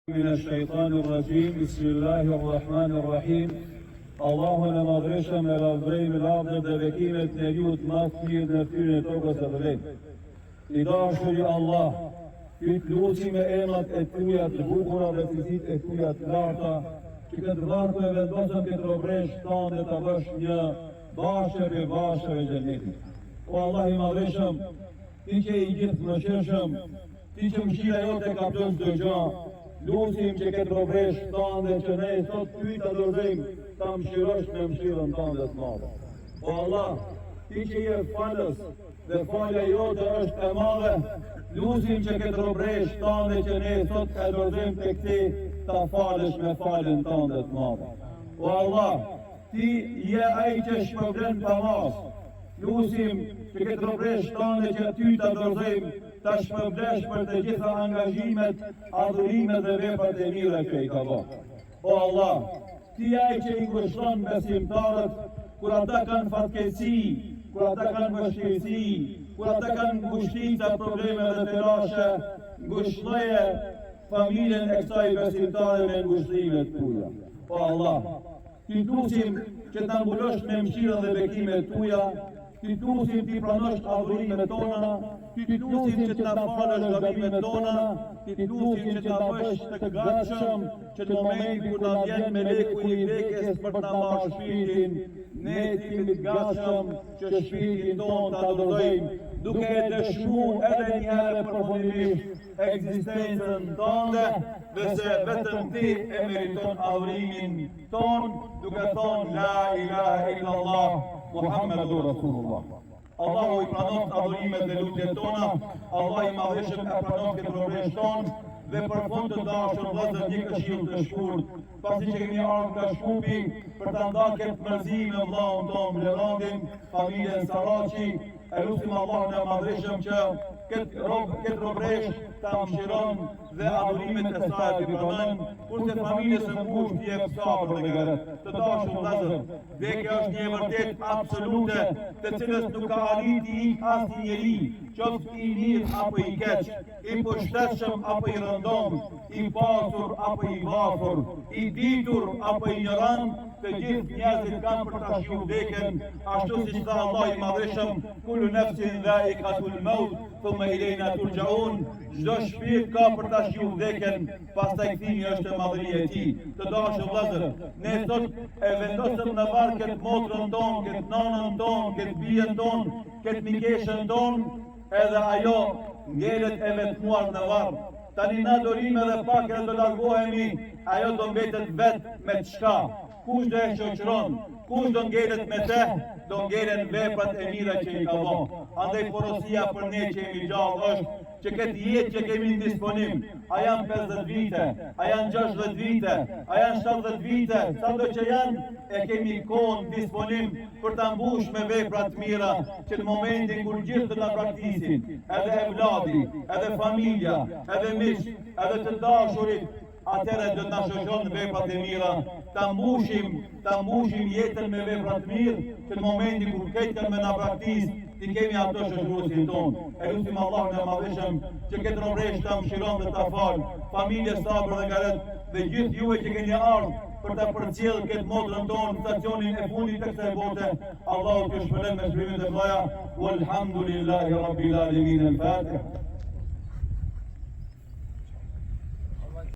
من الشيطان الرجيم بسم الله الرحمن الرحيم Allahu në madhreshëm e lavdrejmë lavdër dhe bekimet në ljut mastirë në fyrën e tokës e vëlejmë. I dashuri Allah, ty të lusi me emrat e tuja të bukura dhe fizit e tuja të larta, që këtë varku e vendosëm këtë robresh tanë dhe të bësh një bashkë për bashkëve gjennetit. O Allah i madhreshëm, ti që i gjithë më shërshëm, ti që mëshira jote ka plës dë gjanë, lusim që këtë robresh tanë dhe që ne sot ty të dorëzojmë ta mëshirosh me mëshirën tanë dhe të madhe. O Allah, ti që je falës dhe falja jote është e madhe, lusim që këtë robresh tanë dhe që ne sot e dorëzojmë të këti ta falësh me falën tanë dhe të madhe. O Allah, ti je ai që shpërblen pa mas, lusim që këtë robresh tanë dhe që ty ta dorëzojmë ta shpërblesh për të gjitha angazhimet, adhurimet dhe veprat e mira që i ka bërë. O Allah, ti ai që i ngushton besimtarët kur ata kanë fatkeqësi, kur ata kanë vështirësi, kur ata kanë ngushtica, probleme dhe telashe, ngushtoje familjen e kësaj besimtare me ngushtimet tuja. O Allah, ti lutim që ta mbulosh me mëshirën dhe bekimet tuja, ti lutim ti pranosh adhurimet tona, ti lutim që ta falësh gabimet tona, ti lutim që ta bësh të gatshëm që në momentin kur na vjen meleku i vdekjes për ta marrë shpirtin, ne jemi të gatshëm që shpirtin ton ta dorëzojmë, duke e dëshmuar edhe një herë përfundimisht ekzistencën tënde, dhe se vetëm ti e meriton adhurimin ton, duke thonë la ilaha illallah Muhammedur Rasulullah. Allahu i pranon adhurimet dhe lutjet tona, Allah i madhëshëm e pranon këtë robresh ton, dhe për fund të dashur vëllezër një këshill të shkurt, pasi që kemi ardhur nga Shkupi për ta ndarë këtë mërzi me vllahun ton Blerandin, familjen Saraçi, e lutim Allahun e madhëshëm që këtë robresh ta mëshiron dhe adhurimet e saj të pranojnë, kurse familjes së ngushtë t'i jep sabër dhe garet. Të dashur vëllezër, vdekja është një vërtet absolute, të cilës nuk ka arriti ik asnjë njeri, qoftë i mirë apo i keq, i pushtetshëm apo i rëndom, i pasur apo i varfër, i ditur apo i ignorant, të gjithë njerëzit kanë për ta shijuar vdekjen, ashtu siç tha Allah i madhëshëm, kullu nafsin dha'iqatul maut, thumma ilayna turja'un. Çdo shpirt ka për ta shijuar vdekjen, pastaj kthimi është madhëria e tij. Të dashur vëllezër, ne sot e vendosëm në varr këtë motrën tonë, këtë nanën tonë, këtë bijën tonë, këtë mikeshën tonë, edhe ajo ngelet e vetmuar në varr. Tani na dorim edhe pak edhe do largohemi, ajo do mbetet vetë me çka. Kush do e shoqëron, kush do ngelet me te, do ngelen veprat e mira që i ka bërë. Andaj porosia për ne që jemi gjallë është që këtë jetë që kemi në disponim, a janë 50 vite, a janë 60 vite, a janë 70 vite, sado që janë, e kemi kohën disponim për ta mbush me veprat mira, që në momentin kur gjithë të na praktisin, edhe evladi, edhe familja, edhe miq, edhe të dashurit, atëherë do të na shoqëron veprat e mira, ta mbushim jetën me veprat mirë, që në momentin kur këtë me na praktis, ti kemi ato shoqëruesin tonë. E lutim Allahun e madhëshëm që këtë robresh ta mëshiron dhe ta falë, familjes sabër dhe garet, dhe gjithë juve që keni ardhur për ta përcjellë këtë motrën tonë, stacionin e fundit të kësaj bote, Allahu t'ju shpëlon me shpëlimet e mëdha. Walhamdulillahi rabbil alamin. Al-Fatiha.